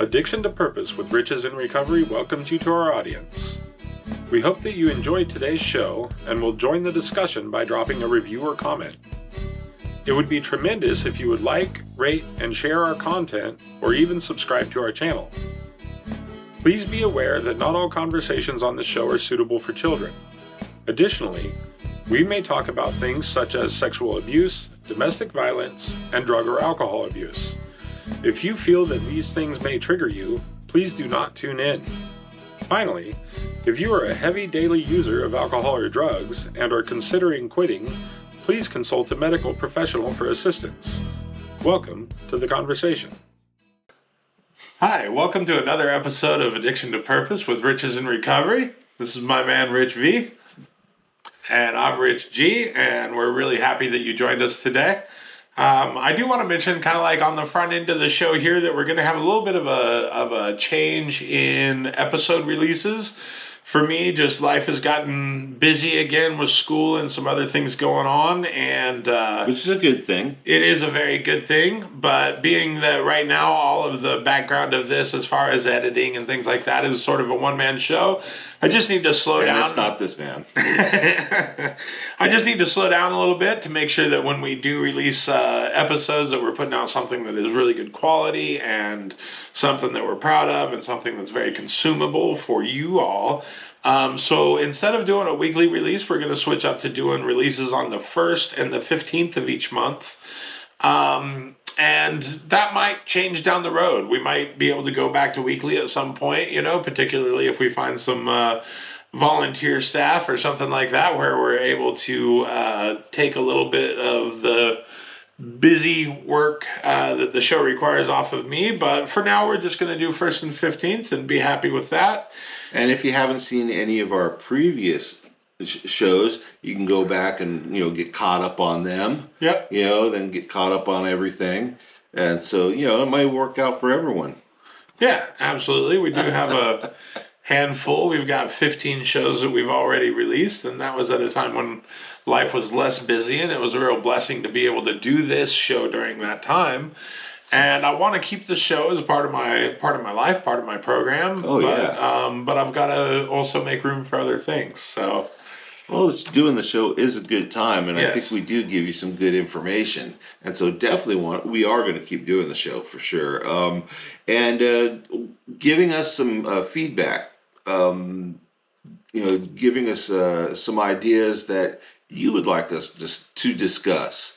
Addiction to Purpose with Riches in Recovery welcomes you to our audience. We hope that you enjoyed today's show and will join the discussion by dropping a review or comment. It would be tremendous if you would like, rate, and share our content or even subscribe to our channel. Please be aware that not all conversations on the show are suitable for children. Additionally, we may talk about things such as sexual abuse, domestic violence, and drug or alcohol abuse. If you feel that these things may trigger you, please do not tune in. Finally, if you are a heavy daily user of alcohol or drugs and are considering quitting, please consult a medical professional for assistance. Welcome to the conversation. Hi, welcome to another episode of Addiction to Purpose with Riches in Recovery. This is my man, Rich V. And I'm Rich G, and we're really happy that you joined us today. I do want to mention, kind of like on the front end of the show here, that we're going to have a little bit of a change in episode releases. For me, just life has gotten busy again with school and some other things going on, and which is a good thing. It is a very good thing, but being that right now all of the background of this, as far as editing and things like that, is sort of a one-man show, I just need to slow down. It's not this man. I just need to slow down a little bit to make sure that when we do release episodes, that we're putting out something that is really good quality and something that we're proud of and something that's very consumable for you all. So instead of doing a weekly release, we're going to switch up to doing releases on the 1st and the 15th of each month. And that might change down the road. We might be able to go back to weekly at some point, particularly if we find some volunteer staff or something like that, where we're able to take a little bit of the busy work that the show requires off of me. But for now, we're just going to do 1st and 15th and be happy with that. And if you haven't seen any of our previous shows, you can go back and get caught up on them. Yep. Then get caught up on everything, and so it might work out for everyone. Yeah, absolutely. We do have a handful. We've got 15 shows that we've already released, and that was at a time when life was less busy, and it was a real blessing to be able to do this show during that time. And I want to keep the show as part of my life, part of my program. But I've got to also make room for other things. So, well, doing the show is a good time, and yes. I think we do give you some good information. And so, definitely we are going to keep doing the show for sure. And giving us some feedback. Giving us some ideas that you would like us to discuss.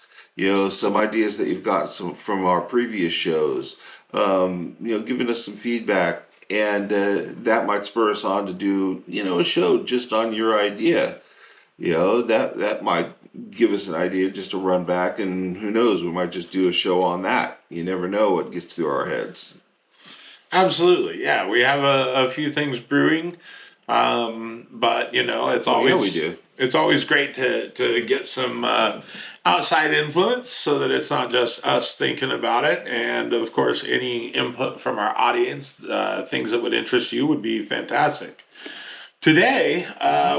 Some ideas that you've got from our previous shows, giving us some feedback, and that might spur us on to do, a show just on your idea. That might give us an idea just to run back, and who knows, we might just do a show on that. You never know what gets through our heads. Absolutely, yeah. We have a few things brewing, but it's always we do. It's always great to get some outside influence, so that it's not just us thinking about it. And of course, any input from our audience, things that would interest you, would be fantastic. Today, I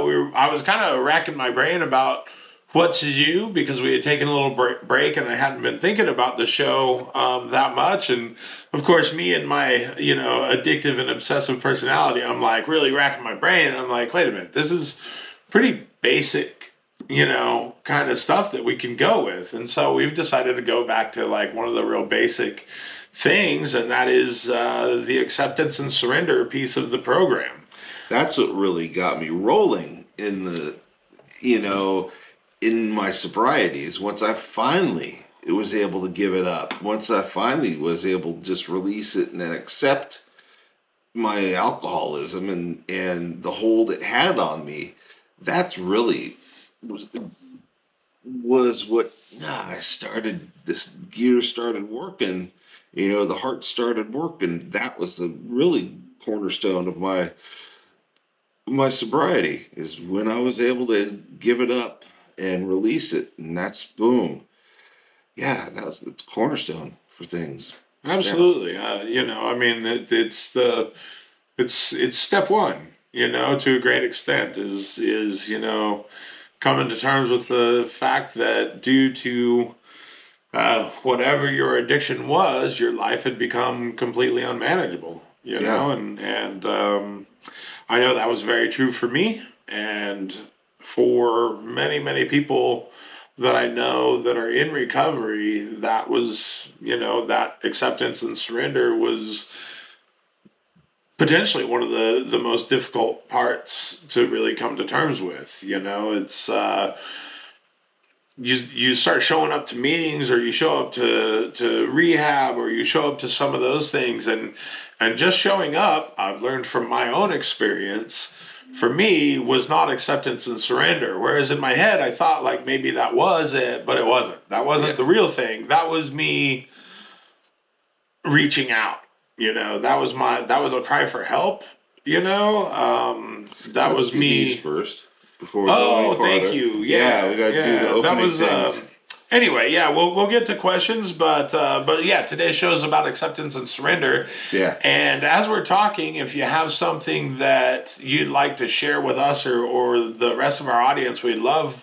was kind of racking my brain about what to do, because we had taken a little break and I hadn't been thinking about the show that much. And of course, me and my addictive and obsessive personality, I'm like really racking my brain. And I'm like, wait a minute, this is pretty basic kind of stuff that we can go with. And so we've decided to go back to like one of the real basic things, and that is the acceptance and surrender piece of the program. That's what really got me rolling in the, in my sobriety, is once I finally was able to give it up. Once I finally was able to just release it and then accept my alcoholism and the hold it had on me, that's really was what I started. This gear started working. The heart started working. That was the really cornerstone of my sobriety, is when I was able to give it up and release it, and that's boom. Yeah, that was the cornerstone for things. Absolutely. Yeah. It's step one, to a great extent, is coming to terms with the fact that due to whatever your addiction was, your life had become completely unmanageable, Yeah. and I know that was very true for me, and for many, many people that I know that are in recovery, that was, that acceptance and surrender was potentially one of the most difficult parts to really come to terms with. It's you start showing up to meetings, or you show up to rehab, or you show up to some of those things, and just showing up, I've learned from my own experience, for me, was not acceptance and surrender. Whereas in my head I thought like maybe that was it, but it wasn't. That wasn't Yeah. the real thing. That was me reaching out. That was a cry for help. That Let's was do these me. first before we go any Oh, thank farther. you. Yeah, we Yeah, got to do the yeah. That opening was things. anyway, yeah, we'll get to questions, but yeah, today's show is about acceptance and surrender. Yeah. And as we're talking, if you have something that you'd like to share with us, or the rest of our audience, we'd love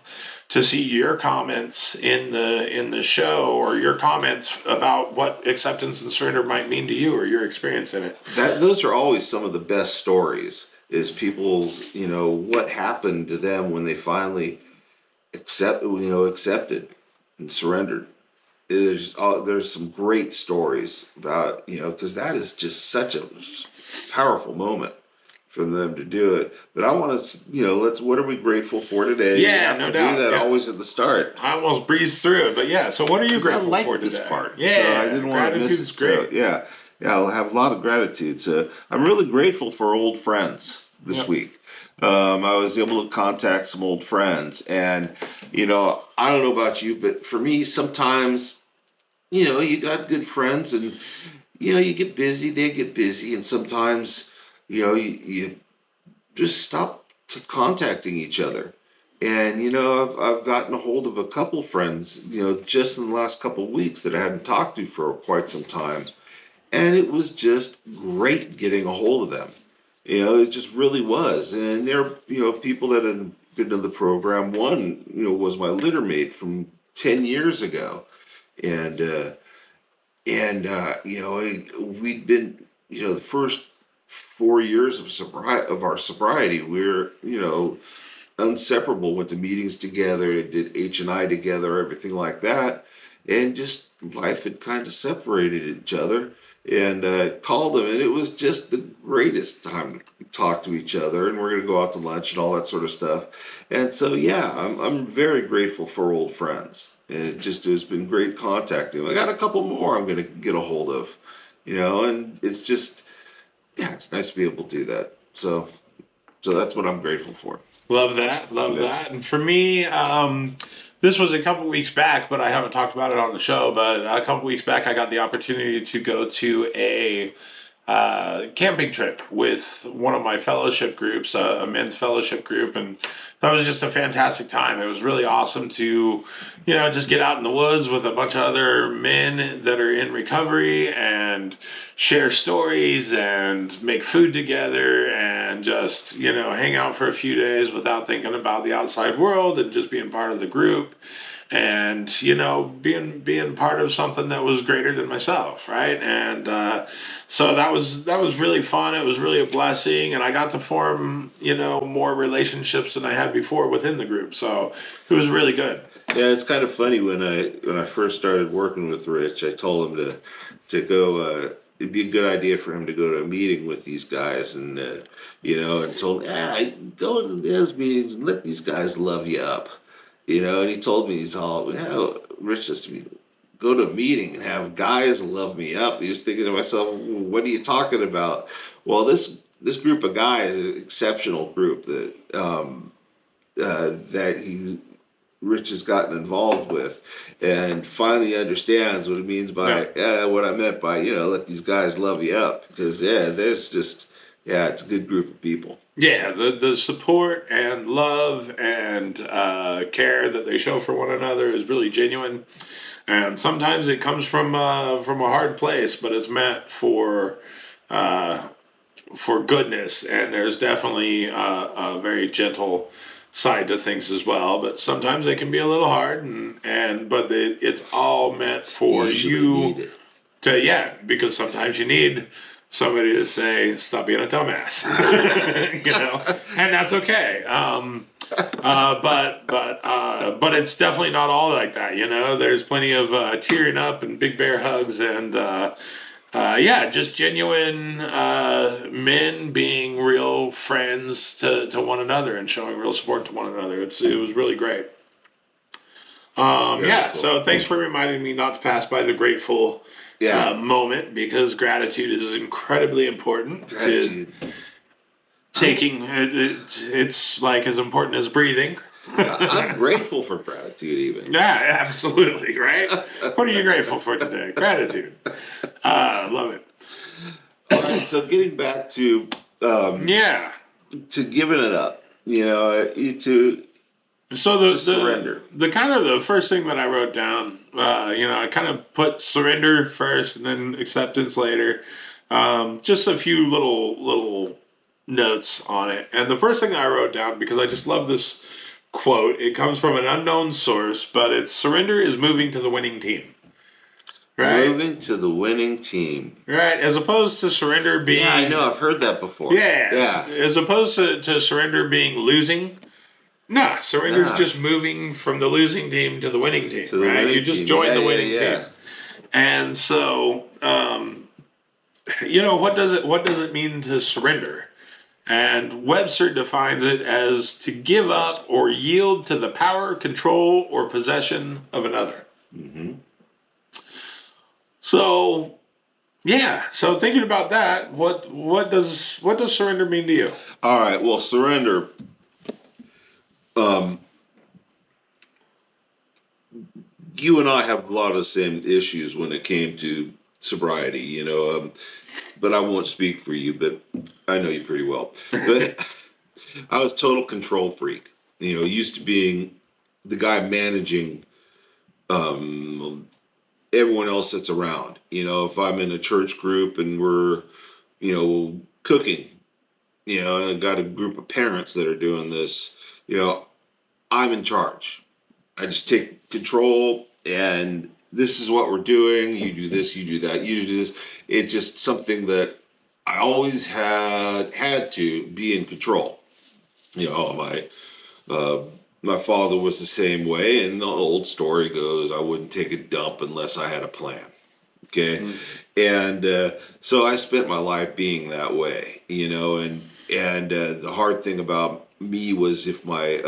to see your comments in the show, or your comments about what acceptance and surrender might mean to you, or your experience in it. Those are always some of the best stories. Is people's, what happened to them when they finally accepted and surrendered. There's some great stories about, because that is just such a powerful moment for them to do it. But I want to, what are we grateful for today? You Yeah, have no to do doubt. that Yeah. always at the start. I almost breezed through it, but yeah. So, what are you 'Cause I grateful like for this today? part, so I Yeah, didn't want to miss gratitude it. is great. So yeah, I'll have a lot of gratitude. So I'm really grateful for old friends this Yep. week. I was able to contact some old friends, and I don't know about you, but for me, sometimes you got good friends, and you get busy, they get busy, and sometimes you just stop contacting each other. And I've gotten a hold of a couple friends, just in the last couple of weeks that I hadn't talked to for quite some time, and it was just great getting a hold of them. It just really was. And they're people that had been in the program. One was my litter mate from 10 years ago, and we'd been the first 4 years of our sobriety, we're inseparable, went to meetings together, did H&I together, everything like that. And just life had kind of separated each other, and called them, and it was just the greatest time to talk to each other. And we're going to go out to lunch and all that sort of stuff. And so, yeah, I'm very grateful for old friends. And it just has been great contacting them. I got a couple more I'm going to get a hold of, and it's just, yeah, it's nice to be able to do that. So that's what I'm grateful for. Love that. Love Yeah. that. And for me, this was a couple weeks back, but I haven't talked about it on the show. But a couple weeks back, I got the opportunity to go to a camping trip with one of my fellowship groups, a men's fellowship group, and that was just a fantastic time. It was really awesome to, just get out in the woods with a bunch of other men that are in recovery and share stories and make food together and just, hang out for a few days without thinking about the outside world and just being part of the group, and being part of something that was greater than myself, right? And so that was really fun. It was really a blessing, and I got to form more relationships than I had before within the group. So it was really good. Yeah, it's kind of funny when I first started working with Rich, I told him to go. It'd be a good idea for him to go to a meeting with these guys, and and told him, go to those meetings and let these guys love you up, And he told me, he's all, Rich says to me, go to a meeting and have guys love me up. He was thinking to myself, what are you talking about? Well, this group of guys is an exceptional group that he Rich has gotten involved with, and finally understands what it means by what I meant by let these guys love you up, because there's just it's a good group of people. Yeah, the support and love and care that they show for one another is really genuine, and sometimes it comes from a hard place, but it's meant uh, for goodness. And there's definitely a very gentle side to things as well, but sometimes they can be a little hard, but it's all meant for Usually need you it. because sometimes you need somebody to say, stop being a dumbass, and that's okay. But it's definitely not all like that. There's plenty of tearing up and big bear hugs and just genuine men being real friends to one another and showing real support to one another. It was really great. Cool. So thanks for reminding me not to pass by the grateful moment, because gratitude is incredibly important. Gratitude. Taking it's like as important as breathing. I'm grateful for gratitude, even. Yeah, absolutely, right? What are you grateful for today? Gratitude. Love it. All right, so getting back to giving it up, to surrender. The kind of the first thing that I wrote down, I kind of put surrender first and then acceptance later. Just a few little notes on it. And the first thing I wrote down, because I just love this quote, it comes from an unknown source, but it's surrender is moving to the winning team. Right? Moving to the winning team. Right, as opposed to surrender being... Yeah, I know, I've heard that before. Yeah. As opposed to surrender being losing. Nah, surrender's just moving from the losing team to the winning team, right? You just join the winning team. And so, what does it mean to surrender? And Webster defines it as to give up or yield to the power, control, or possession of another. Mm-hmm. So, so thinking about that, what does surrender mean to you? All right, well, surrender, you and I have a lot of the same issues when it came to sobriety, but I won't speak for you, but I know you pretty well. But I was total control freak, used to being the guy managing everyone else that's around. If I'm in a church group and we're, cooking, and I've got a group of parents that are doing this, I'm in charge. I just take control, and this is what we're doing. You do this, you do that, you do this. It's just something that I always had to be in control. My father was the same way, and the old story goes, I wouldn't take a dump unless I had a plan. Okay. Mm-hmm. And so I spent my life being that way, and the hard thing about me was if I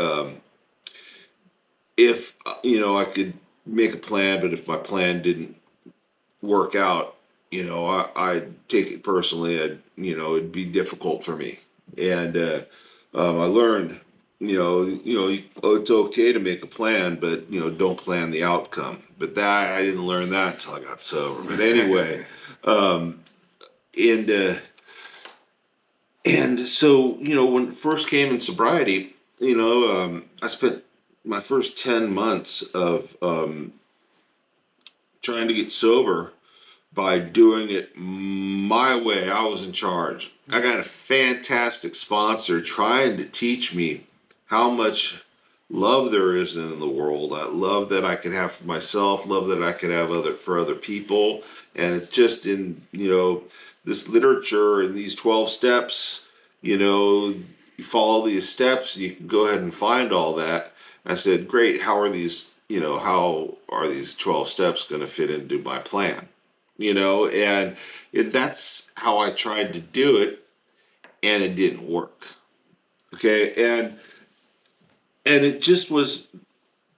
could make a plan, but if my plan didn't work out, I'd take it personally. It'd be difficult for me. And I learned, it's okay to make a plan, but don't plan the outcome. But that I didn't learn that until I got sober. But anyway, and so when it first came in sobriety, I spent my first 10 months of trying to get sober by doing it my way. I was in charge. I got a fantastic sponsor trying to teach me how much love there is in the world. I love that I can have for myself, love that I can have for other people. And it's just in, this literature and these 12 steps, you follow these steps, you can go ahead and find all that. I said, great, how are these 12 steps going to fit into my plan? And that's how I tried to do it, and it didn't work. Okay, and it just was,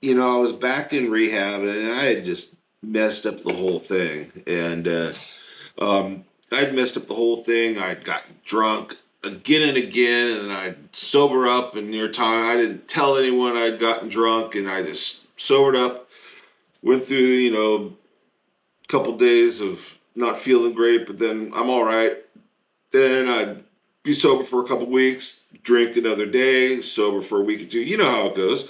I was back in rehab, and I had just messed up the whole thing. And I'd messed up the whole thing. I'd gotten drunk again and again, and I'd sober up. And near time, I didn't tell anyone I'd gotten drunk, and I just sobered up. Went through, a couple days of not feeling great, but then I'm all right. Then I'd be sober for a couple weeks, drink another day, sober for a week or two. You know how it goes.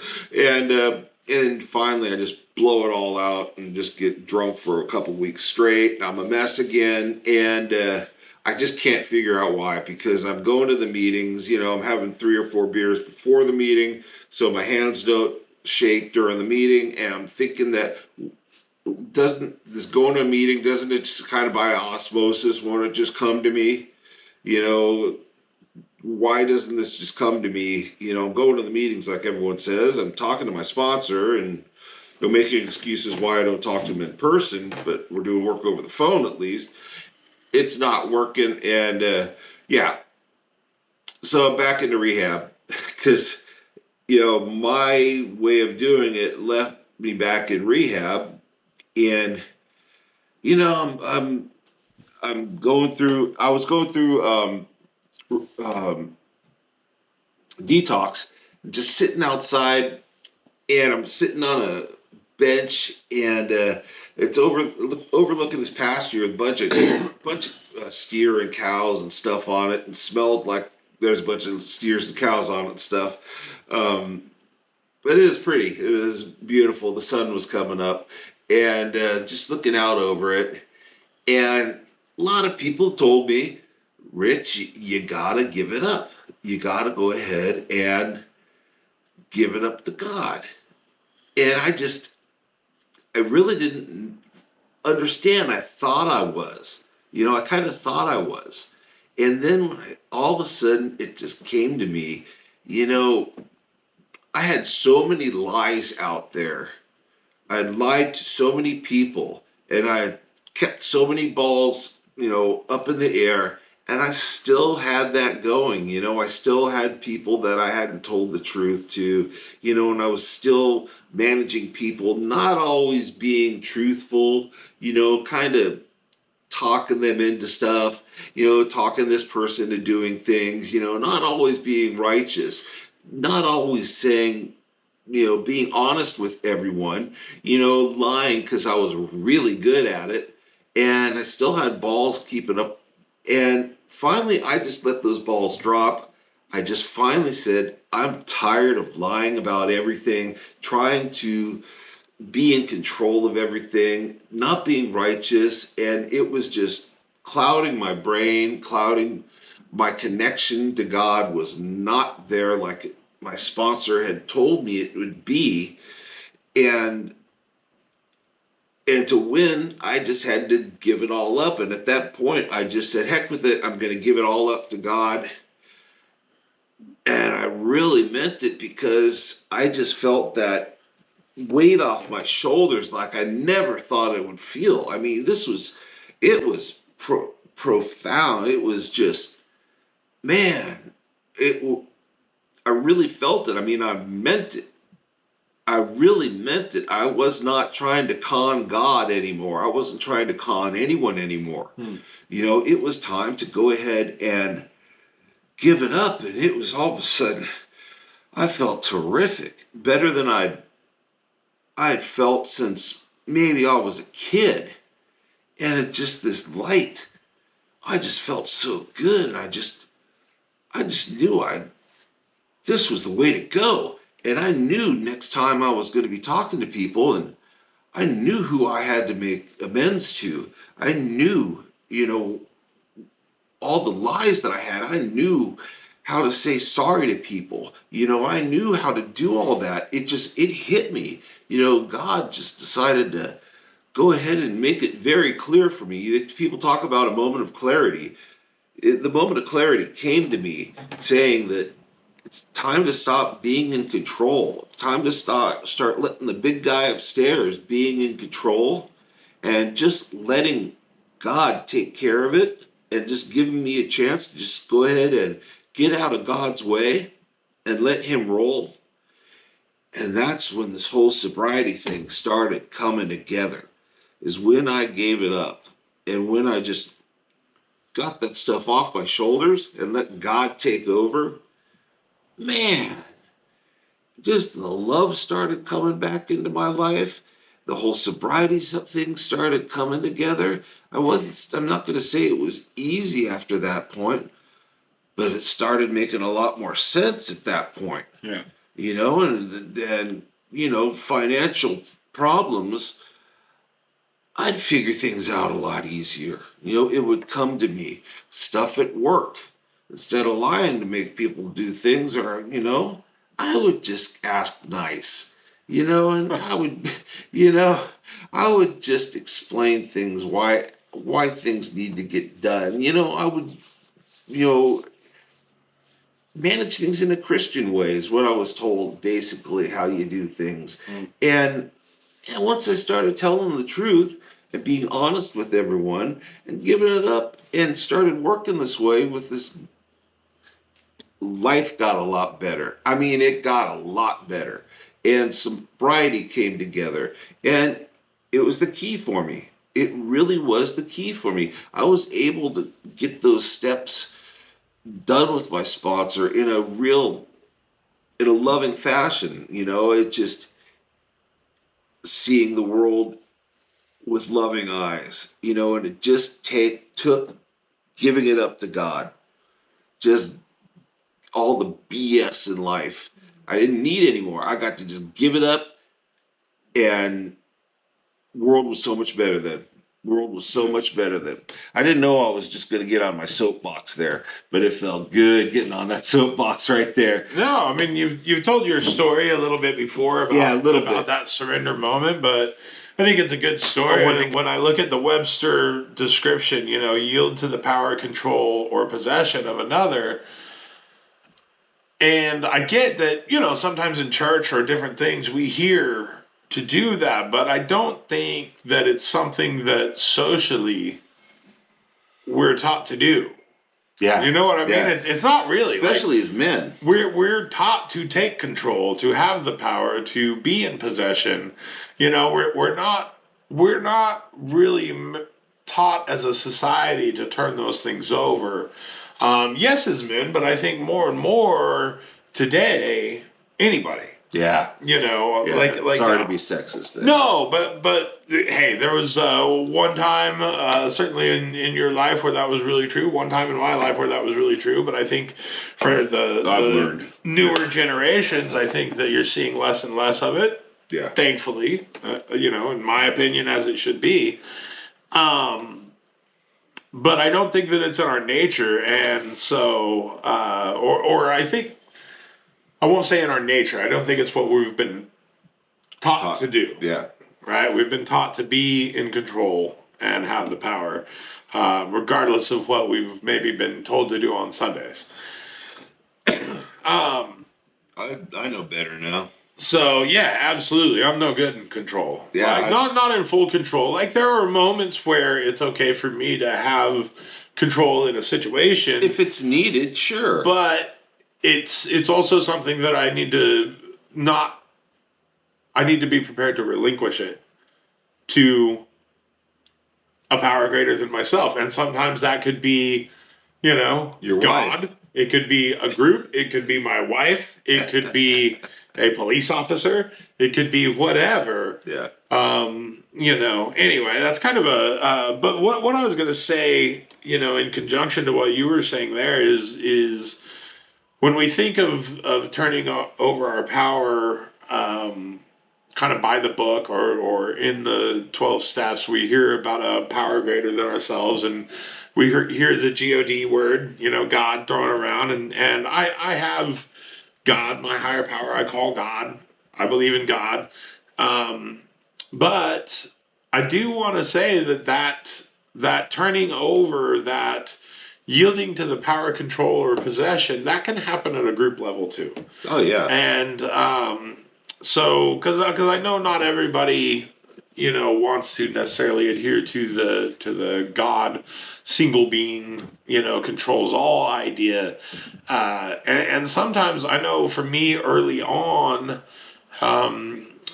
And finally, I just blow it all out and just get drunk for a couple weeks straight. I'm a mess again, and I just can't figure out why. Because I'm going to the meetings, I'm having 3 or 4 beers before the meeting, so my hands don't shake during the meeting, and I'm thinking that doesn't this going to a meeting, doesn't it just kind of by osmosis want to just come to me? You know, why doesn't this just come to me? I'm going to the meetings like everyone says. I'm talking to my sponsor and making excuses why I don't talk to him in person, but we're doing work over the phone at least. It's not working, and yeah. So I'm back into rehab because my way of doing it left me back in rehab, and I'm going through. I was going through um, detox, just sitting outside, and I'm sitting on a bench, and it's overlooking this pasture with a bunch of steer and cows and stuff on it, and smelled like there's a bunch of steers and cows on it and stuff. Um, but it was pretty. It was beautiful. The sun was coming up, and just looking out over it, and a lot of people told me, Rich, you gotta give it up. You gotta go ahead and give it up to God. And I really didn't understand. I thought I was. I kind of thought I was. And then all of a sudden, it just came to me, I had so many lies out there. I had lied to so many people, and I had kept so many balls, up in the air, and I still had that going. I still had people that I hadn't told the truth to, and I was still managing people, not always being truthful, kind of talking them into stuff, talking this person to doing things, not always being righteous, not always saying, being honest with everyone, lying because I was really good at it. And I still had balls keeping up. And finally, I just let those balls drop. I just finally said, I'm tired of lying about everything, trying to be in control of everything, not being righteous. And it was just clouding my brain, clouding my connection to God was not there like my sponsor had told me it would be. And to win, I just had to give it all up. And at that point, I just said, heck with it. I'm going to give it all up to God. And I really meant it, because I just felt that weight off my shoulders like I never thought I would feel. I mean, it was profound. It was just, man, I really felt it. I mean, I meant it. I really meant it. I was not trying to con God anymore. I wasn't trying to con anyone anymore. It was time to go ahead and give it up. And it was all of a sudden, I felt terrific. Better than I had felt since maybe I was a kid. And it just this light. I just felt so good. And I just knew this was the way to go. And I knew next time I was going to be talking to people, and I knew who I had to make amends to. I knew, all the lies that I had. I knew how to say sorry to people. I knew how to do all that. It hit me. God just decided to go ahead and make it very clear for me. People talk about a moment of clarity. The moment of clarity came to me saying that it's time to stop being in control. Time to start letting the big guy upstairs being in control, and just letting God take care of it, and just giving me a chance to just go ahead and get out of God's way and let him roll. And that's when this whole sobriety thing started coming together, is when I gave it up, and when I just got that stuff off my shoulders and let God take over. Man, just the love started coming back into my life. The whole sobriety thing started coming together. I'm not going to say it was easy after that point, but it started making a lot more sense at that point. Yeah. And then, financial problems, I'd figure things out a lot easier. It would come to me. Stuff at work. Instead of lying to make people do things, or, I would just ask nice. And I would, you know, I would just explain things, why things need to get done. I would, you know, manage things in a Christian way is what I was told, basically how you do things. And once I started telling the truth and being honest with everyone and giving it up and started working this way with this, life got a lot better. I mean, it got a lot better. And sobriety came together. And it was the key for me. It really was the key for me. I was able to get those steps done with my sponsor in a loving fashion. It just seeing the world with loving eyes, and it just took giving it up to God. Just all the BS in life. I didn't need anymore. I got to just give it up, and world was so much better then. World was so much better then. I didn't know I was just going to get on my soapbox there, but it felt good getting on that soapbox right there. No, I mean you've told your story a little bit before about that surrender moment, but I think it's a good story. When I look at the Webster description, yield to the power, control, or possession of another. And I get that, sometimes in church or different things we hear to do that, but I don't think that it's something that socially we're taught to do. Yeah. You know what I mean? Yeah. It's not really. Especially as men. We're taught to take control, to have the power, to be in possession. We're not really taught as a society to turn those things over. Yes, as men, but I think more and more today, anybody. Yeah. Like sorry to be sexist there. No, but hey, there was one time, certainly in your life where that was really true. One time in my life where that was really true. But I think for the newer generations, I think that you're seeing less and less of it. Yeah. Thankfully, in my opinion, as it should be. But I don't think that it's in our nature, and so, or I think, I won't say in our nature. I don't think it's what we've been taught to do. Yeah. Right? We've been taught to be in control and have the power, regardless of what we've maybe been told to do on Sundays. I know better now. So yeah, absolutely. I'm no good in control. Yeah, not in full control. Like there are moments where it's okay for me to have control in a situation if it's needed, sure. But it's also something that I need to be prepared to relinquish it to a power greater than myself. And sometimes that could be, your God. Wife. It could be a group. It could be my wife. It could be a police officer. It could be whatever. Yeah. Anyway, that's kind of but what I was going to say, in conjunction to what you were saying there is when we think of turning over our power, kind of by the book or in the 12 steps, we hear about a power greater than ourselves, and we hear the God word, God thrown around, and I have God, my higher power. I call God. I believe in God. But I do want to say that turning over, that yielding to the power, control, or possession, that can happen at a group level too. Oh yeah. And so because I know not everybody wants to necessarily adhere to the God single being controls all idea, and sometimes I know for me early on,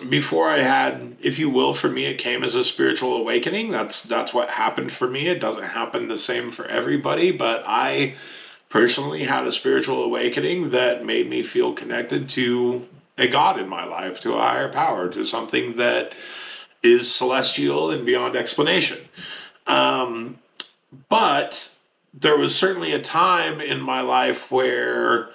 before I had, if you will, for me it came as a spiritual awakening. That's what happened for me. It doesn't happen the same for everybody, but I personally had a spiritual awakening that made me feel connected to a God in my life, to a higher power, to something that is celestial and beyond explanation. But there was certainly a time in my life where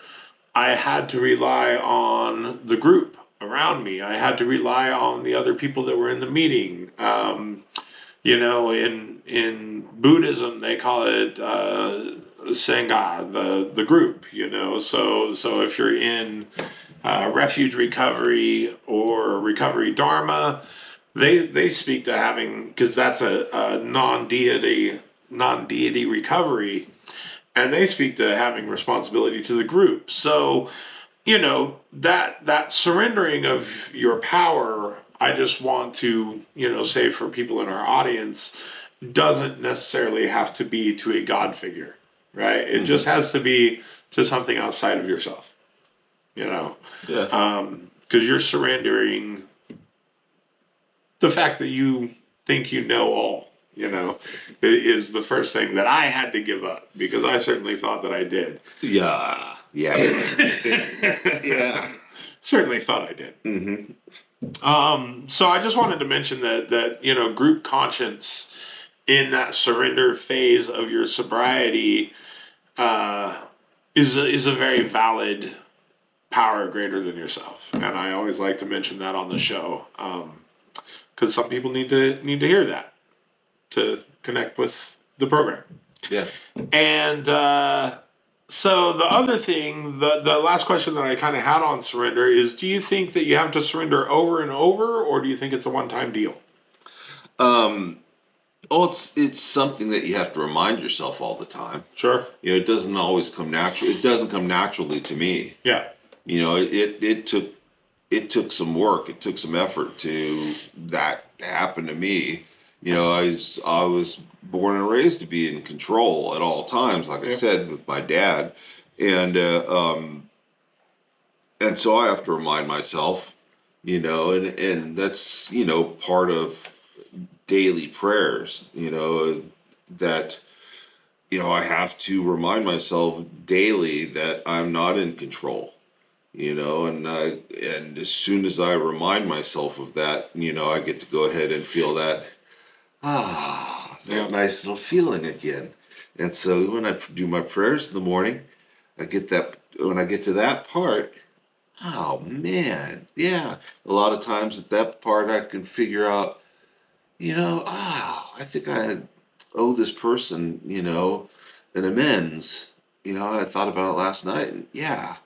I had to rely on the group around me. I had to rely on the other people that were in the meeting. In Buddhism, they call it Sangha, the group. So if you're in refuge recovery or recovery dharma, they speak to having, because that's a non-deity recovery, and they speak to having responsibility to the group. So that surrendering of your power, I just want to say for people in our audience, doesn't necessarily have to be to a God figure, right? It just has to be to something outside of yourself, Yeah. because you're surrendering the fact that you think you know all, is the first thing that I had to give up, because I certainly thought that I did. Yeah. Yeah. Yeah. Certainly thought I did. So I just wanted to mention that group conscience in that surrender phase of your sobriety uh, is a very valid power greater than yourself, and I always like to mention that on the show, because some people need to hear that to connect with the program. Yeah. And so the other thing, the last question that I kind of had on surrender is: do you think that you have to surrender over and over, or do you think it's a one-time deal? Oh, it's something that you have to remind yourself all the time. Sure. It doesn't always come natural. It doesn't come naturally to me. Yeah. It took some work. It took some effort to that happen to me. I was born and raised to be in control at all times, like I said, with my dad, and and so I have to remind myself, and that's part of daily prayers, that I have to remind myself daily that I'm not in control, and as soon as I remind myself of that, I get to go ahead and feel that that nice little feeling again. And so when I do my prayers in the morning, I get that when I get to that part. Oh man, yeah. A lot of times at that part, I can figure out, I think I owe this person, an amends. I thought about it last night, and yeah,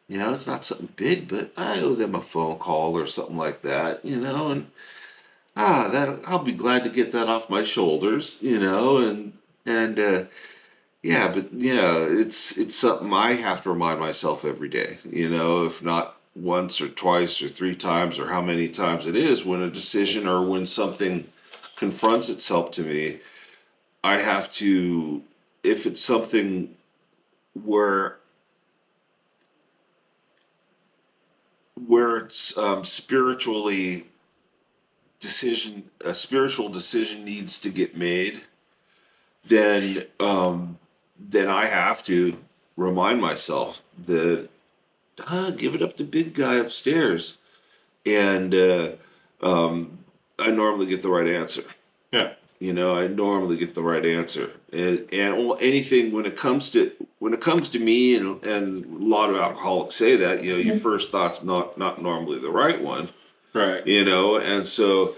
it's not something big, but I owe them a phone call or something like that, and that I'll be glad to get that off my shoulders, and yeah, but yeah, it's something I have to remind myself every day, if not once or twice or three times or how many times it is when a decision or when something confronts itself to me, I have to, if it's something where it's spiritually a spiritual decision needs to get made, then I have to remind myself that give it up to big guy upstairs, and I normally get the right answer. Yeah. I normally get the right answer, and anything when it comes to me, and a lot of alcoholics say that your first thought's not normally the right one, Right. and so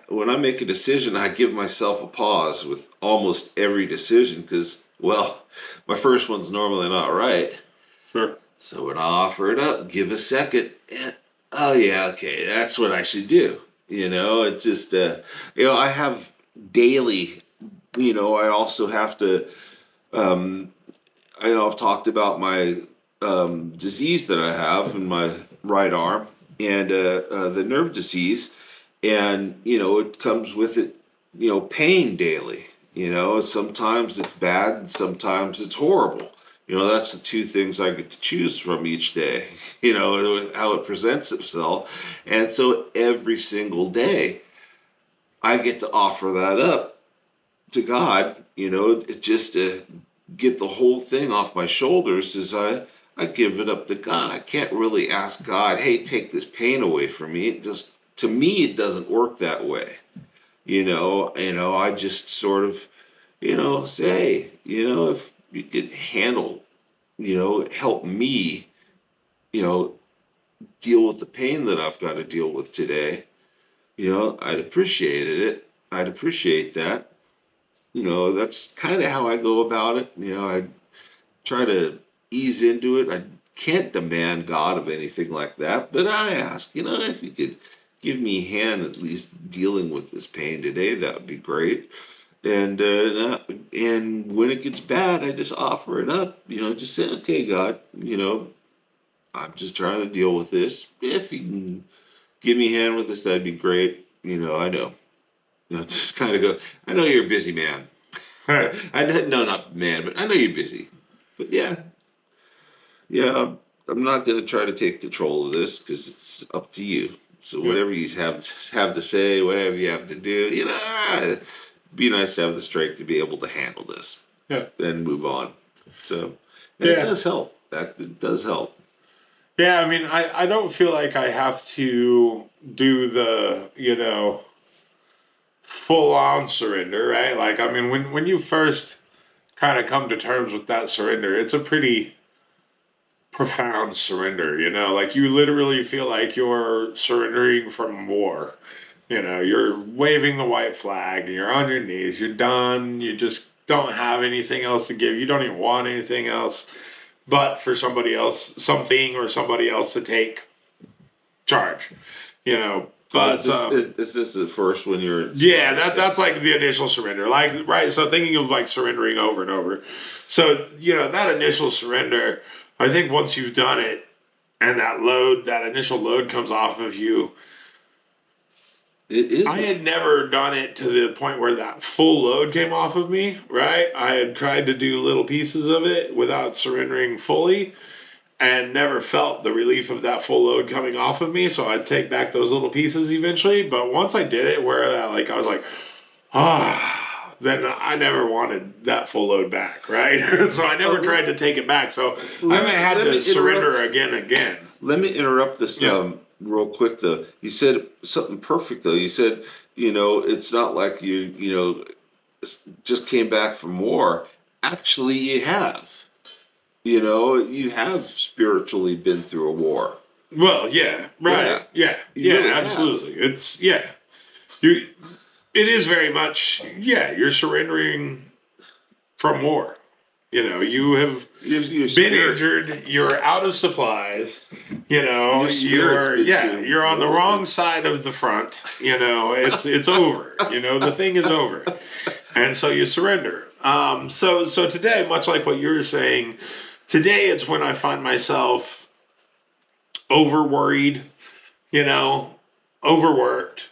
when I make a decision, I give myself a pause with almost every decision because, well, my first one's normally not right. Sure. So when I offer it up, give a second. Oh yeah, okay, that's what I should do. It's just I have daily. I also have to. Um, I know I've talked about my disease that I have in my right arm and the nerve disease, and it comes with it, pain daily. Sometimes it's bad, and sometimes it's horrible. That's the two things I get to choose from each day. How it presents itself, and so every single day I get to offer that up to God. It's just to get the whole thing off my shoulders as I give it up to God. I can't really ask God, hey, take this pain away from me. It just, to me, it doesn't work that way. I just sort of, say, if you could handle, help me, you know, deal with the pain that I've got to deal with today, I'd appreciated it. I'd appreciate that. That's kind of how I go about it. I try to ease into it. I can't demand God of anything like that, but I ask, if you could give me a hand at least dealing with this pain today, that would be great. And when it gets bad, I just offer it up. Just say, okay, God, I'm just trying to deal with this. If you can give me a hand with this, that'd be great. I know. Just kind of go. I know you're a busy man. I no, not man, but I know you're busy. But yeah, I'm not going to try to take control of this because it's up to you. So Yeah. whatever you have to say, whatever you have to do, it'd be nice to have the strength to be able to handle this. Yeah. And move on. So it does help. It does help. Yeah, I mean, I don't feel like I have to do the, full on surrender, right? Like, I mean, when you first kind of come to terms with that surrender, it's a pretty profound surrender, like you literally feel like you're surrendering from war. You're waving the white flag, you're on your knees, you're done, you just don't have anything else to give, you don't even want anything else but for something or somebody else to take charge, but is this the first when you're yeah, that's like the initial surrender, like, right? So thinking of like surrendering over and over, so that initial surrender, I think once you've done it and that initial load comes off of you. It is. I had never done it to the point where that full load came off of me, right? I had tried to do little pieces of it without surrendering fully and never felt the relief of that full load coming off of me. So I'd take back those little pieces eventually. But once I did it, where like I was like, then I never wanted that full load back, right? So I never tried to take it back. So I haven't had to surrender again. Let me interrupt this real quick though. You said something perfect though. You said, it's not like you just came back from war. Actually, you have. You have spiritually been through a war. Well, yeah, right. Yeah, really absolutely. Have. It is very much, you're surrendering from war. You have been injured, you're out of supplies, you're on the wrong side of the front, it's over, the thing is over. And so you surrender. So today, much like what you were saying, today it's when I find myself over worried, overworked,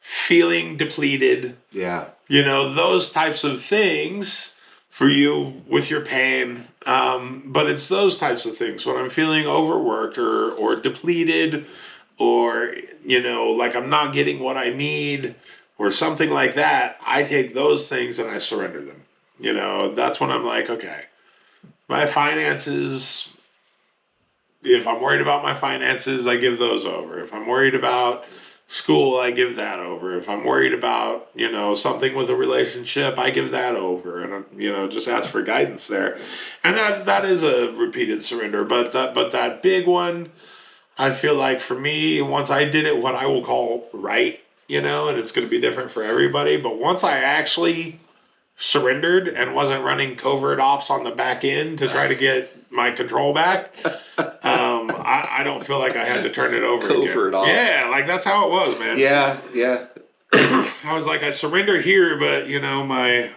feeling depleted. Yeah. Those types of things for you with your pain. But it's those types of things when I'm feeling overworked or depleted or, like I'm not getting what I need or something like that. I take those things and I surrender them. That's when I'm like, okay, my finances, if I'm worried about my finances, I give those over. If I'm worried about school, I give that over. If I'm worried about, something with a relationship, I give that over, and just ask for guidance there. And that is a repeated surrender, but that big one, I feel like for me, once I did it, what I will call right, and it's going to be different for everybody. But once I actually surrendered and wasn't running covert ops on the back end to try to get my control back, I don't feel like I had to turn it over covert ops. Yeah, like that's how it was, man. Yeah. I was like, I surrender here, but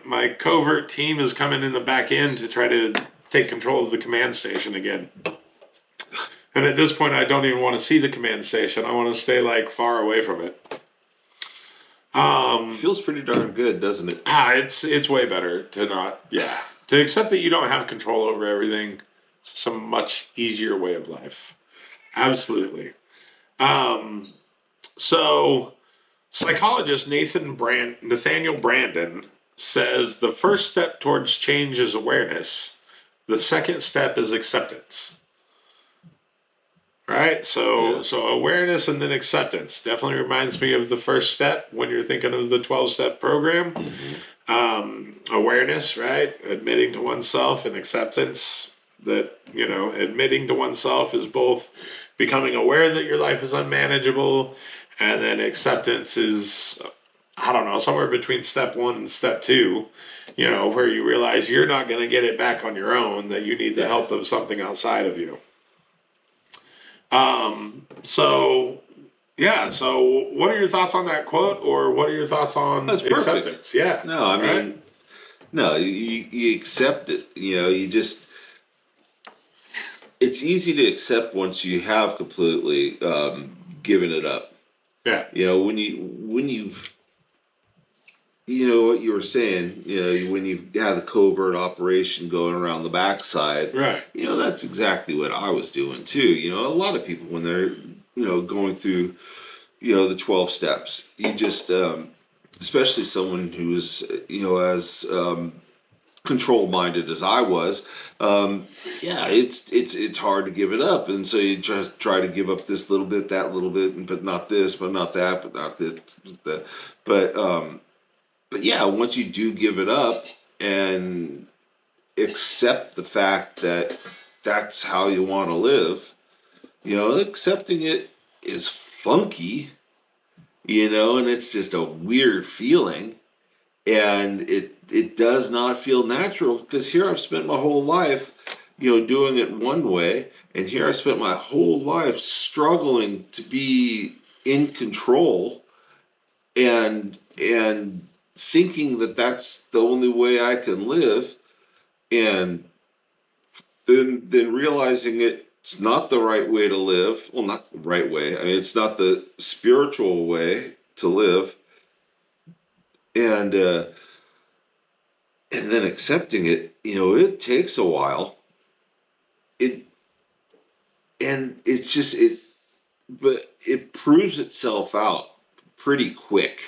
my covert team is coming in the back end to try to take control of the command station again. And at this point, I don't even want to see the command station. I want to stay like far away from it. Feels pretty darn good, doesn't it? It's way better to not, to accept that you don't have control over everything. It's a much easier way of life. Absolutely. So psychologist Nathaniel Brandon says the first step towards change is awareness. The second step is acceptance. Right? So awareness and then acceptance definitely reminds me of the first step when you're thinking of the 12-step program. Mm-hmm. Awareness, right? Admitting to oneself, and acceptance that, admitting to oneself is both becoming aware that your life is unmanageable, and then acceptance is, I don't know, somewhere between step 1 and step 2, where you realize you're not going to get it back on your own, that you need the help of something outside of you. So yeah, so what are your thoughts on that quote, or what are your thoughts on That's perfect. acceptance? Yeah. No, I mean, no, you accept it. You just, it's easy to accept once you have completely given it up. Yeah. When you've, what you were saying, when you have the covert operation going around the backside, Right. That's exactly what I was doing too. A lot of people when they're, going through, the 12 steps, you just, especially someone who's, as control minded as I was, yeah, it's hard to give it up, and so you just try to give up this little bit, that little bit, but not this, but not that, but not this, that, but yeah, once you do give it up and accept the fact that that's how you want to live, accepting it is funky, and it's just a weird feeling, and it does not feel natural, because here I've spent my whole life, doing it one way, and here I spent my whole life struggling to be in control, and thinking that that's the only way I can live, and then realizing it's not the right way to live. Well, not the right way. I mean, it's not the spiritual way to live, and and then accepting it. It takes a while. It and it's just but it proves itself out pretty quick.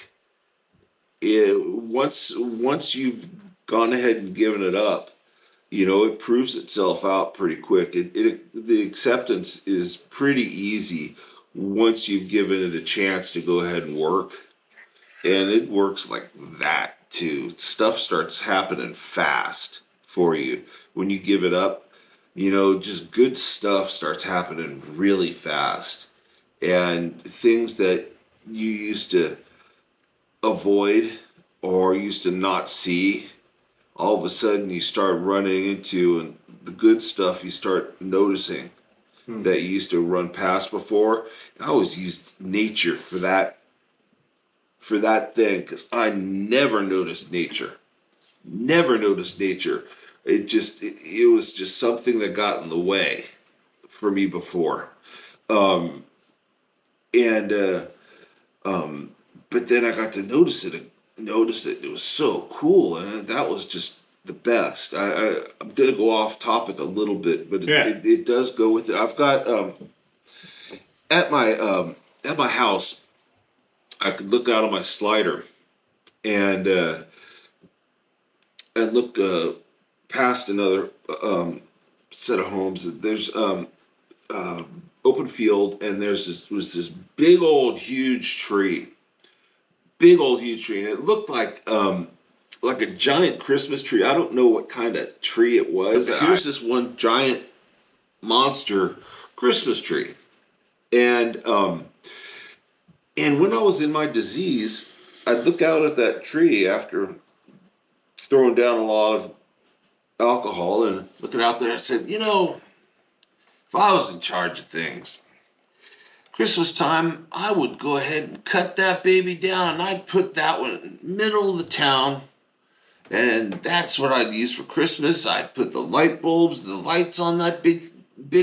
Once you've gone ahead and given it up, it proves itself out pretty quick. The acceptance is pretty easy once you've given it a chance to go ahead and work, and it works like that too. Stuff starts happening fast for you when you give it up. Just good stuff starts happening really fast, and things that you used to avoid or used to not see, all of a sudden you start running into, and the good stuff you start noticing that you used to run past before. I always used nature for that thing, because I never noticed nature. Never noticed nature. It was just something that got in the way for me before. Um, and but then I got to notice it. Notice it. It was so cool, and that was just the best. I'm gonna go off topic a little bit, but it does go with it. I've got at my at my house, I could look out on my slider and look past another set of homes. There's open field, and was this big old huge tree, and it looked like a giant Christmas tree. I don't know what kind of tree it was. Here's this one giant monster Christmas tree, and when I was in my disease, I'd look out at that tree after throwing down a lot of alcohol, and looking out there, I said, if I was in charge of things, Christmas time, I would go ahead and cut that baby down, and I'd put that one in the middle of the town, and that's what I'd use for Christmas. I'd put the light bulbs, the lights on that big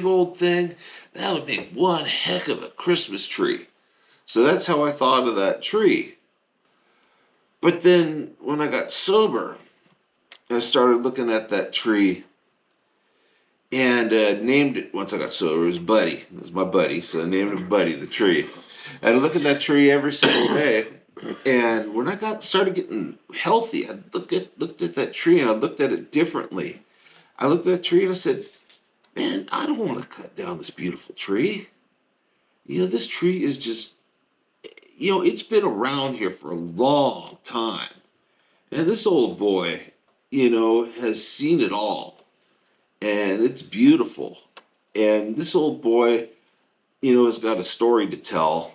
old thing. That would make one heck of a Christmas tree. So that's how I thought of that tree. But then when I got sober, I started looking at that tree, and named it. Once I got sober, it was Buddy. It was my buddy, so I named him Buddy, the tree. And I look at that tree every single day. And when I started getting healthy, I looked at that tree, and I looked at it differently. I looked at that tree and I said, man, I don't want to cut down this beautiful tree. This tree is just, it's been around here for a long time. And this old boy, has seen it all. And it's beautiful. And this old boy, has got a story to tell,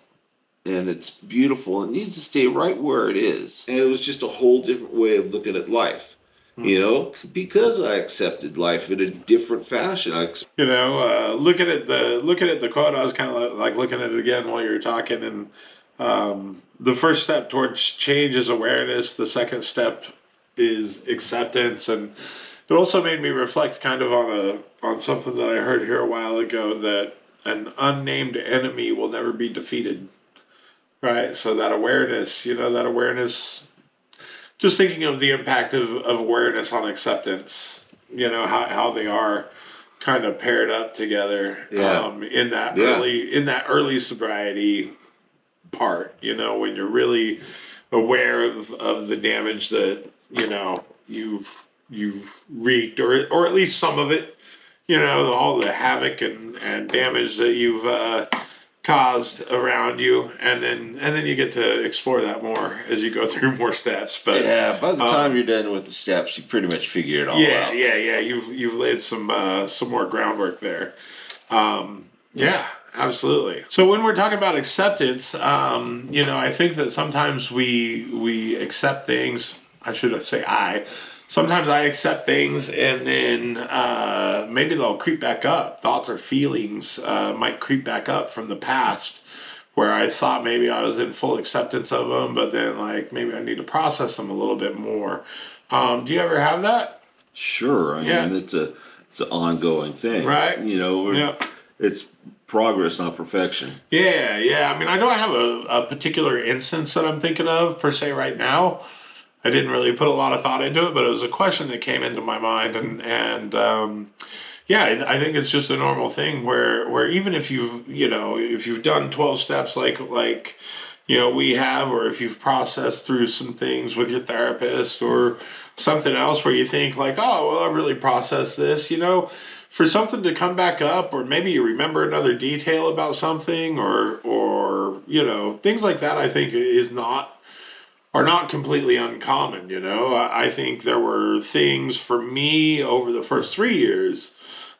and it's beautiful. It needs to stay right where it is. And it was just a whole different way of looking at life. Because I accepted life in a different fashion. Looking at the quote, I was kind of like looking at it again while you were talking, and the first step towards change is awareness. The second step is acceptance, and it also made me reflect kind of on something that I heard here a while ago, that an unnamed enemy will never be defeated. Right. So that awareness, just thinking of the impact of awareness on acceptance, how they are kind of paired up together, in that early sobriety part, when you're really aware of the damage that, you've wreaked, or at least some of it, all the havoc and damage that you've caused around you, and then you get to explore that more as you go through more steps. But yeah, by the time you're done with the steps, you pretty much figure it all out. Yeah. You've laid some more groundwork there. Yeah, absolutely. So when we're talking about acceptance, I think that sometimes we accept things. Sometimes I accept things, and then maybe they'll creep back up. Thoughts or feelings might creep back up from the past, where I thought maybe I was in full acceptance of them, but then maybe I need to process them a little bit more. Do you ever have that? Sure. I mean, it's an ongoing thing, right? It's progress, not perfection. Yeah. I mean, I don't have a particular instance that I'm thinking of per se right now. I didn't really put a lot of thought into it, but it was a question that came into my mind, and I think it's just a normal thing where even if you've done 12 steps like we have, or if you've processed through some things with your therapist or something else where you think oh, well, I really processed this, for something to come back up, or maybe you remember another detail about something, or things like that, I think are not completely uncommon. I think there were things for me over the first 3 years,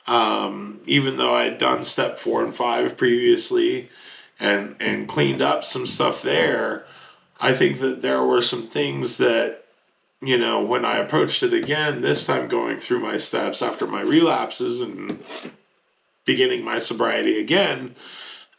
even though I had done step 4 and 5 previously and cleaned up some stuff there. I think that there were some things that, when I approached it again, this time going through my steps after my relapses and beginning my sobriety again,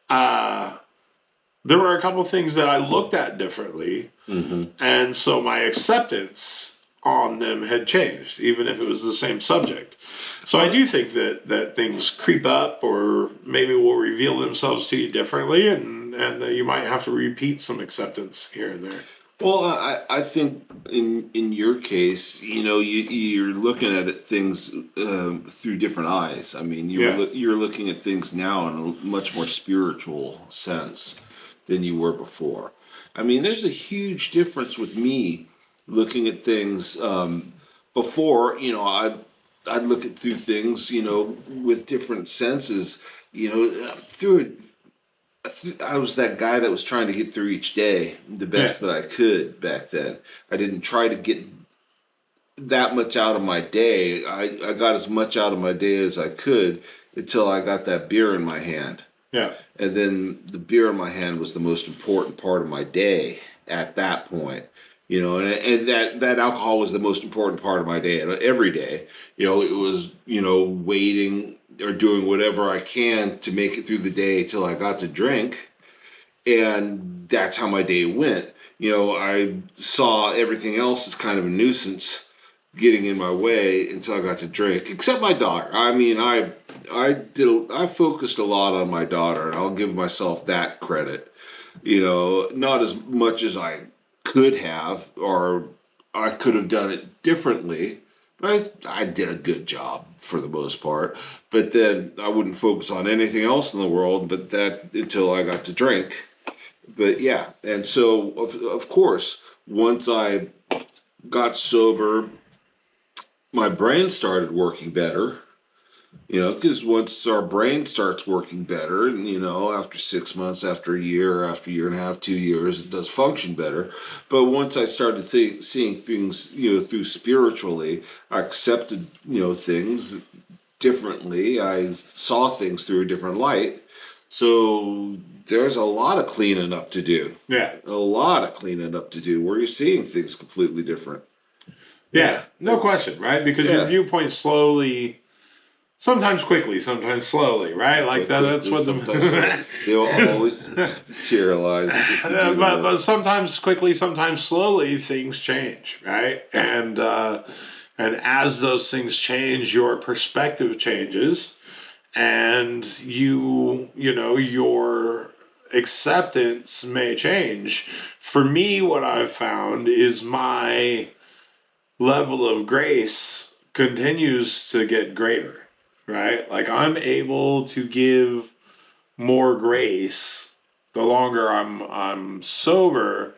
there were a couple things that I looked at differently. Mm-hmm. And so my acceptance on them had changed, even if it was the same subject. So I do think that things creep up, or maybe will reveal themselves to you differently, and that you might have to repeat some acceptance here and there. Well, I think in your case, you're looking at things through different eyes. I mean, you're looking at things now in a much more spiritual sense than you were before. I mean, there's a huge difference with me looking at things. Before, I'd look at through things, with different senses. I was that guy that was trying to get through each day the best that I could back then. I didn't try to get that much out of my day. I got as much out of my day as I could until I got that beer in my hand. Yeah. And then the beer in my hand was the most important part of my day at that point. And that alcohol was the most important part of my day. And every day, it was, waiting or doing whatever I can to make it through the day till I got to drink. And that's how my day went. I saw everything else as kind of a nuisance getting in my way until I got to drink, except my daughter. I mean, I focused a lot on my daughter, and I'll give myself that credit. Not as much as I could have, or I could have done it differently, but I did a good job for the most part. But then I wouldn't focus on anything else in the world but that until I got to drink. But yeah, and so of course, once I got sober, my brain started working better. Because once our brain starts working better, and, after 6 months, after a year and a half, 2 years, it does function better. But once I started seeing things, through spiritually, I accepted, things differently. I saw things through a different light. So there's a lot of cleaning up to do. Yeah. A lot of cleaning up to do where you're seeing things completely different. Yeah, no question, right? Because your Yeah. viewpoint slowly, sometimes quickly, sometimes slowly, right? Like that's Quickly, what sometimes slowly. They will always materialize if you do the but work. sometimes quickly, sometimes slowly, things change, right? And as those things change, your perspective changes, and you know your acceptance may change. For me, what I've found is my level of grace continues to get greater, right? Like I'm able to give more grace the longer I'm sober,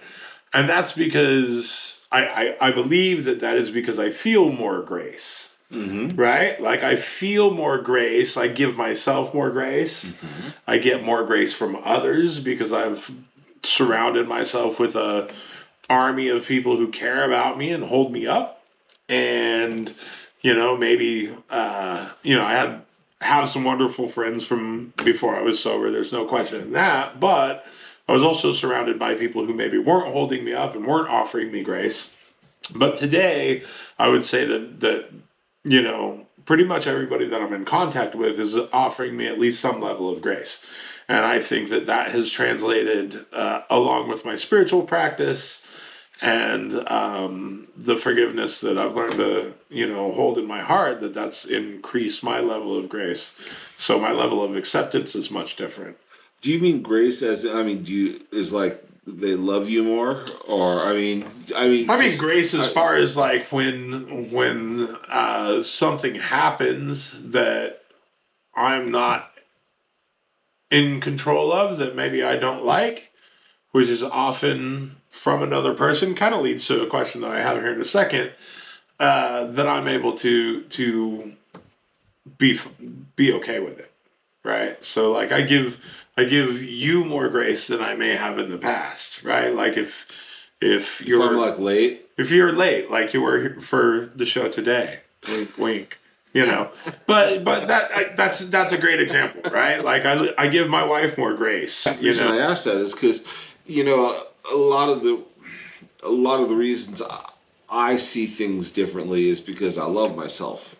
and that's because I believe that is because I feel more grace. Mm-hmm. Right? Like I feel more grace. I give myself more grace. Mm-hmm. I get more grace from others because I've surrounded myself with a army of people who care about me and hold me up. And maybe I have some wonderful friends from before I was sober. There's no question in that. But I was also surrounded by people who maybe weren't holding me up and weren't offering me grace. But today, I would say that pretty much everybody that I'm in contact with is offering me at least some level of grace. And I think that has translated along with my spiritual practice and the forgiveness that I've learned to, hold in my heart, that's increased my level of grace. So my level of acceptance is much different. Do you mean grace as is like they love you more, or I mean grace as far as like when something happens that I'm not in control of, that maybe I don't like, which is often from another person, kind of leads to a question that I have here in a second. That I'm able to be be okay with it, right? So like I give you more grace than I may have in the past, right? Like if if I'm like late, if you're late, like you were here for the show today, wink wink, but that's a great example, right? Like I give my wife more grace, the reason I ask that is because you know a lot of the a lot of the reasons I see things differently is because I love myself.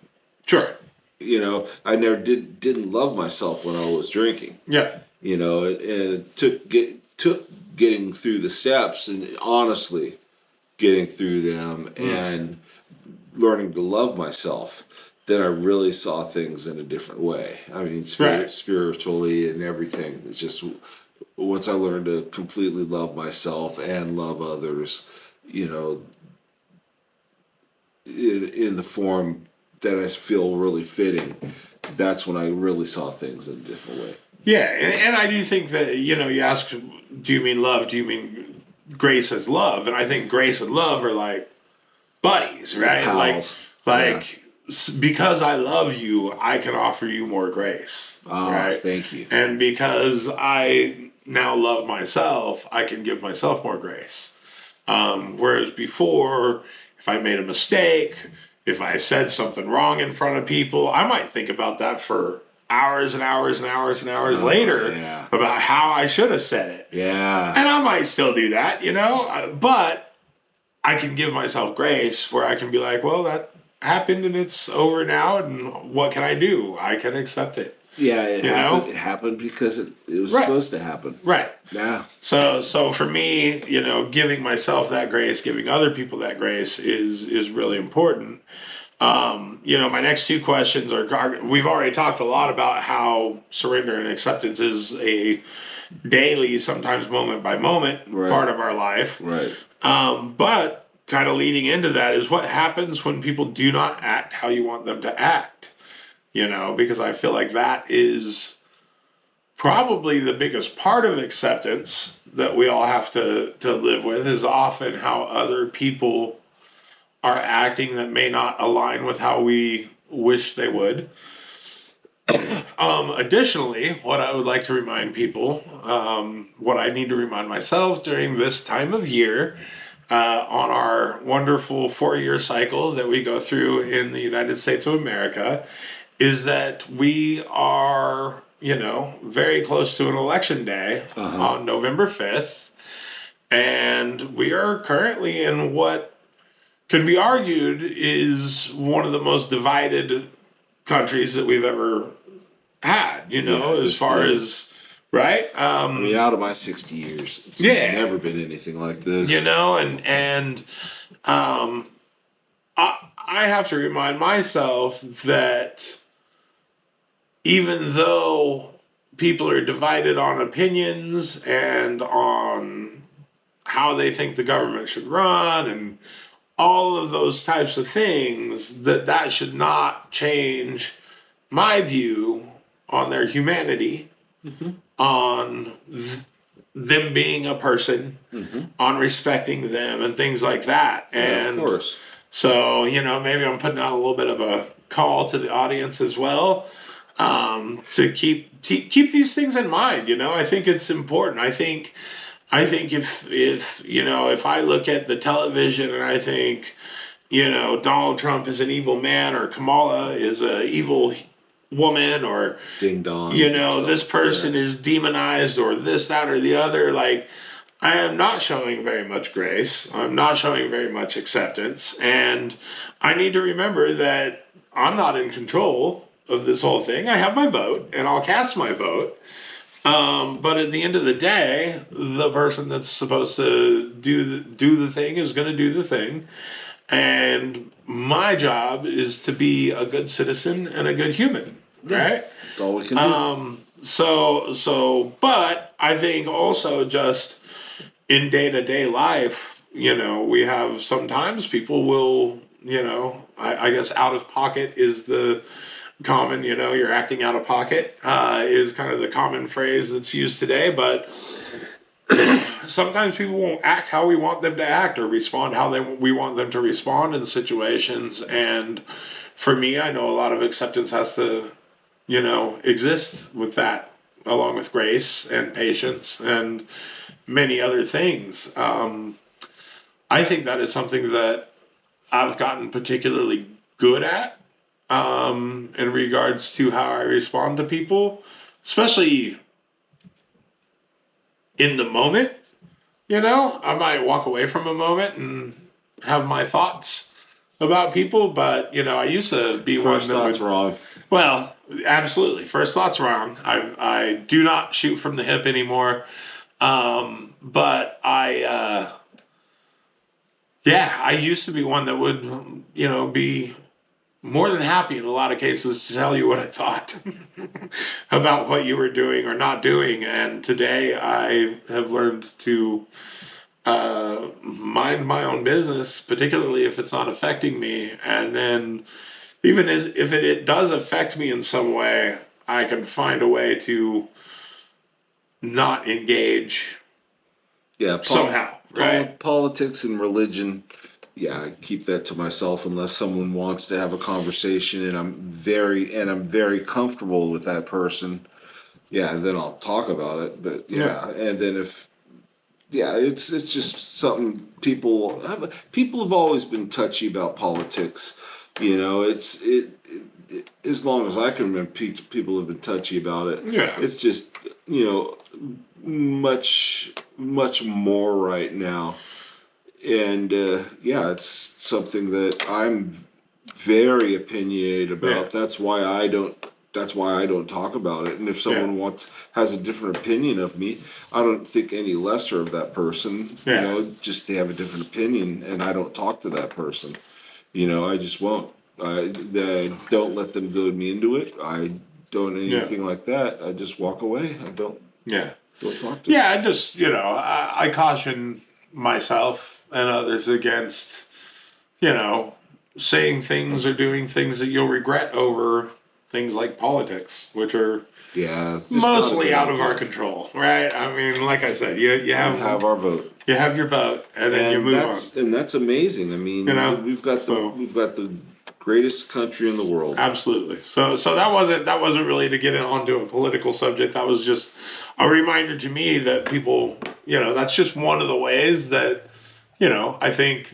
Sure. I never didn't love myself when I was drinking. Yeah. And it took getting through the steps and honestly getting through them and learning to love myself. Then I really saw things in a different way. I mean, spiritually and everything. It's just once I learned to completely love myself and love others, you know, in the form that I feel really fitting, that's when I really saw things in a different way. Yeah, and I do think that, you ask, do you mean love? Do you mean grace as love? And I think grace and love are like buddies, right? Pals. Because I love you, I can offer you more grace. Right? Thank you. And because I now love myself, I can give myself more grace. Whereas before, if I made a mistake, if I said something wrong in front of people, I might think about that for hours and hours and hours and hours later about how I should have said it. Yeah. And I might still do that, but I can give myself grace where I can be like, well, that happened and it's over now, and what can I do? I can accept it. Yeah, it happened because it was supposed to happen. Right. Yeah. So for me, giving myself that grace, giving other people that grace is really important. My next two questions are, we've already talked a lot about how surrender and acceptance is a daily, sometimes moment by moment part of our life. Right. But kind of leading into that is what happens when people do not act how you want them to act. Because I feel like that is probably the biggest part of acceptance that we all have to live with, is often how other people are acting that may not align with how we wish they would. Additionally, what I would like to remind people, what I need to remind myself during this time of year, on our wonderful 4-year cycle that we go through in the United States of America, is that we are very close to an election day on November 5th. And we are currently in what can be argued is one of the most divided countries that we've ever had, as far as, right? I mean, out of my 60 years, it's never been anything like this. And I have to remind myself that even though people are divided on opinions and on how they think the government should run and all of those types of things, that should not change my view on their humanity, on them being a person, on respecting them and things like that. And of course. So, maybe I'm putting out a little bit of a call to the audience as well, to keep these things in mind. I think it's important. I think if I look at the television and I think, Donald Trump is an evil man or Kamala is an evil woman or ding dong, this person is demonized or this, that, or the other, like, I am not showing very much grace. I'm not showing very much acceptance. And I need to remember that I'm not in control of this whole thing. I have my vote and I'll cast my vote. But at the end of the day, the person that's supposed to do the thing is going to do the thing. And my job is to be a good citizen and a good human, right? That's all we can do. But I think also just in day-to-day life, we have sometimes people will, I guess out of pocket is the common, you're acting out of pocket, is kind of the common phrase that's used today. But sometimes people won't act how we want them to act or respond how we want them to respond in situations. And for me, I know a lot of acceptance has to, exist with that, along with grace and patience and many other things. I think that is something that I've gotten particularly good at, in regards to how I respond to people, especially in the moment. I might walk away from a moment and have my thoughts about people, but I used to be First one that thoughts wrong. Well, absolutely. First thought's wrong. I do not shoot from the hip anymore. But I used to be one that would, be more than happy in a lot of cases to tell you what I thought about what you were doing or not doing. And today I have learned to mind my own business, particularly if it's not affecting me. And then even if it does affect me in some way, I can find a way to not engage somehow. Right? Politics and religion, I keep that to myself unless someone wants to have a conversation and I'm very comfortable with that person. Then I'll talk about it. But and then if it's just something people have always been touchy about politics. As long as I can remember, people have been touchy about it. It's just much more right now, and it's something that I'm very opinionated about. That's why I don't talk about it. And if someone has a different opinion of me, I don't think any lesser of that person. Just they have a different opinion, and I don't talk to that person. I just won't. I don't let them goad me into it. I don't anything like that. I just walk away. I don't. Don't talk to them. I just I caution myself and others against saying things or doing things that you'll regret over things like politics, which are mostly out of our control, right? I mean, like I said, you have our vote. You have your vote, and then you move on. And that's amazing. I mean, we've got the greatest country in the world. Absolutely. So that wasn't really to get onto a political subject. That was just a reminder to me that people, that's just one of the ways that, I think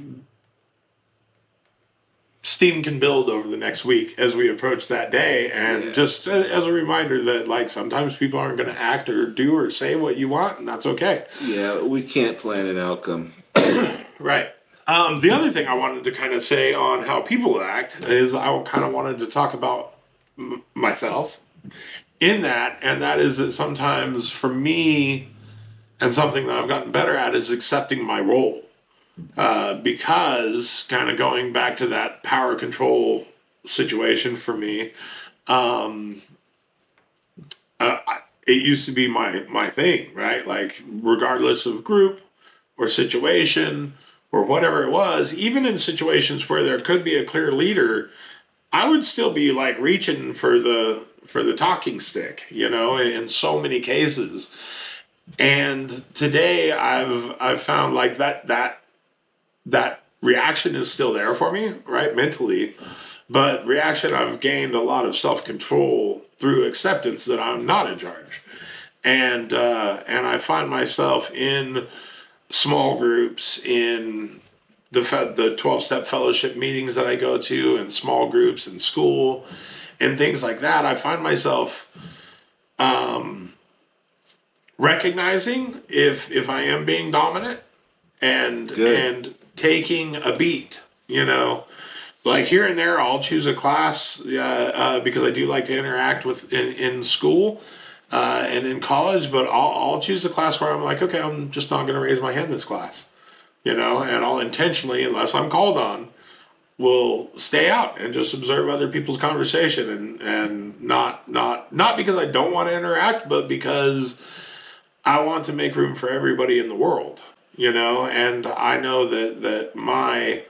steam can build over the next week as we approach that day. And just as a reminder that, like, sometimes people aren't going to act or do or say what you want, and that's okay. Yeah, we can't plan an outcome. Right. The other thing I wanted to kind of say on how people act is I kind of wanted to talk about myself in that, and that is that sometimes for me, and something that I've gotten better at is accepting my role. Because kind of going back to that power control situation for me, um, it used to be my thing, right? Like regardless of group or situation or whatever it was, even in situations where there could be a clear leader, I would still be like reaching for the talking stick, in so many cases. And today I've found like that reaction is still there for me, right? Mentally. But reaction, I've gained a lot of self-control through acceptance that I'm not in charge. And I find myself in small groups, in the 12-step fellowship meetings that I go to, and small groups in school and things like that. I find myself recognizing if I am being dominant and taking a beat, like here and there I'll choose a class because I do like to interact with in school and in college, but I'll choose a class where I'm like, okay, I'm just not going to raise my hand this class, and I'll intentionally, unless I'm called on, will stay out and just observe other people's conversation and not because I don't want to interact, but because I want to make room for everybody in the world, and I know that my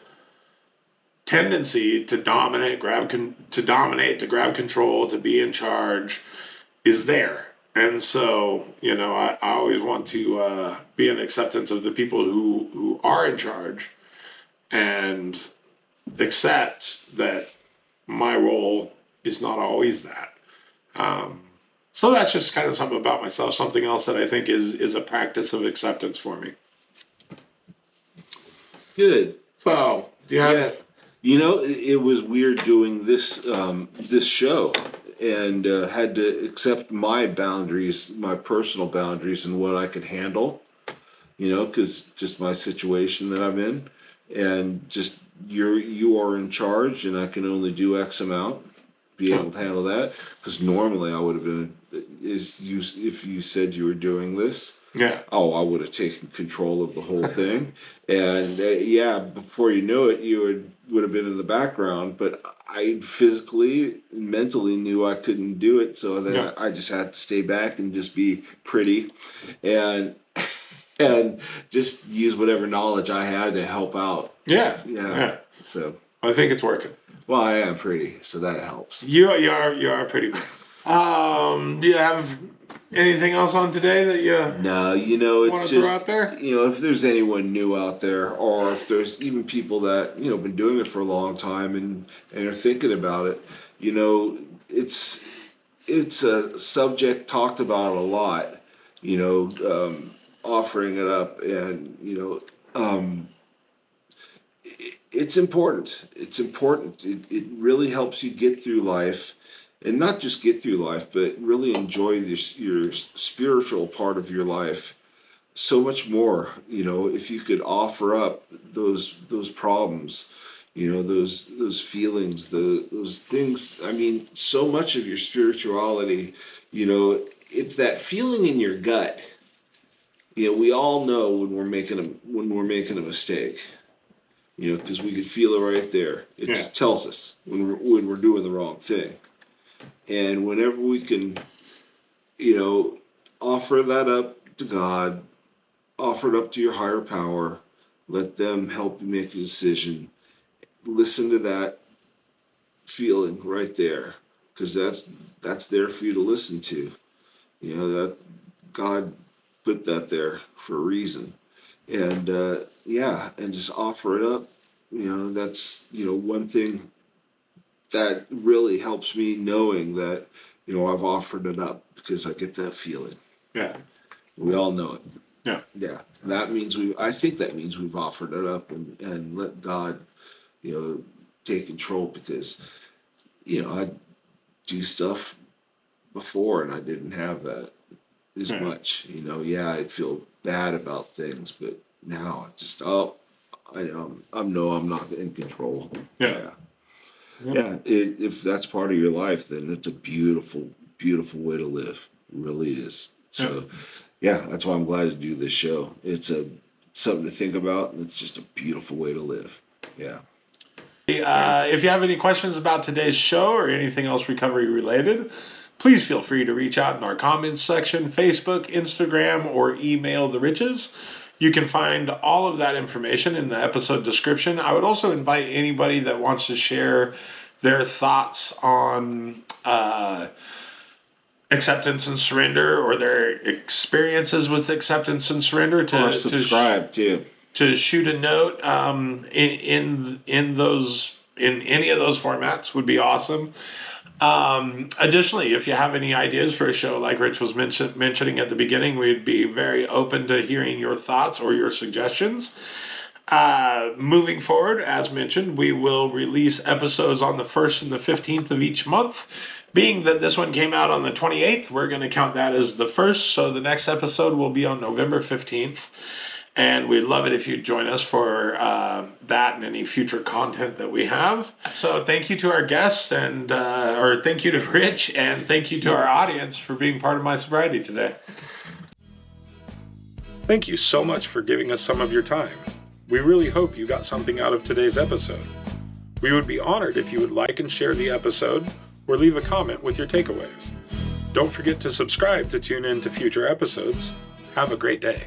tendency to dominate, to grab control, to be in charge is there. And so, I always want to be in acceptance of the people who are in charge and accept that my role is not always that. So that's just kind of something about myself, something else that I think is a practice of acceptance for me. Good. So, do you have... It was weird doing this show, and had to accept my boundaries, my personal boundaries, and what I could handle. Because just my situation that I'm in, and just you are in charge, and I can only do X amount. Be able to handle that, because normally I would have been if you said you were doing this. Yeah. Oh, I would have taken control of the whole thing, and before you know it, you would have been in the background. But I physically, mentally knew I couldn't do it, so then I just had to stay back and just be pretty, and just use whatever knowledge I had to help out. Yeah. So I think it's working. Well, I am pretty, so that helps. You are pretty. Do you have anything else on today that you want to throw out there? If there's anyone new out there, or if there's even people that been doing it for a long time and are thinking about it, it's a subject talked about a lot. Offering it up, and it's important. It's important. It really helps you get through life, and not just get through life, but really enjoy your spiritual part of your life so much more. If you could offer up those problems, those feelings, those things. I mean, so much of your spirituality, it's that feeling in your gut. We all know when we're making a mistake. Because we could feel it right there. It just tells us when we're doing the wrong thing. And whenever we can, offer that up to God, offer it up to your higher power, let them help you make a decision. Listen to that feeling right there, because that's there for you to listen to. That God put that there for a reason. And and just offer it up. That's one thing that really helps me, knowing that I've offered it up, because I get that feeling. Yeah, we all know it. Yeah. That means I think that means we've offered it up and let God take control because, I do stuff before and I didn't have that as much. Yeah, I feel bad about things, but now I just I'm not in control. Yeah. Yeah. If that's part of your life, then it's a beautiful, beautiful way to live. It really is. So, yeah, that's why I'm glad to do this show. It's something to think about, and it's just a beautiful way to live. Yeah. If you have any questions about today's show or anything else recovery related, please feel free to reach out in our comments section, Facebook, Instagram, or email the Riches. You can find all of that information in the episode description. I would also invite anybody that wants to share their thoughts on acceptance and surrender, or their experiences with acceptance and surrender, or subscribe too. To shoot a note in any of those formats would be awesome. Additionally, if you have any ideas for a show like Rich was mentioning at the beginning, we'd be very open to hearing your thoughts or your suggestions. Moving forward, as mentioned, we will release episodes on the 1st and the 15th of each month. Being that this one came out on the 28th, we're going to count that as the first, so the next episode will be on November 15th. And we'd love it if you'd join us for that and any future content that we have. So thank you to our guests, or thank you to Rich, and thank you to our audience for being part of my sobriety today. Thank you so much for giving us some of your time. We really hope you got something out of today's episode. We would be honored if you would like and share the episode, or leave a comment with your takeaways. Don't forget to subscribe to tune in to future episodes. Have a great day.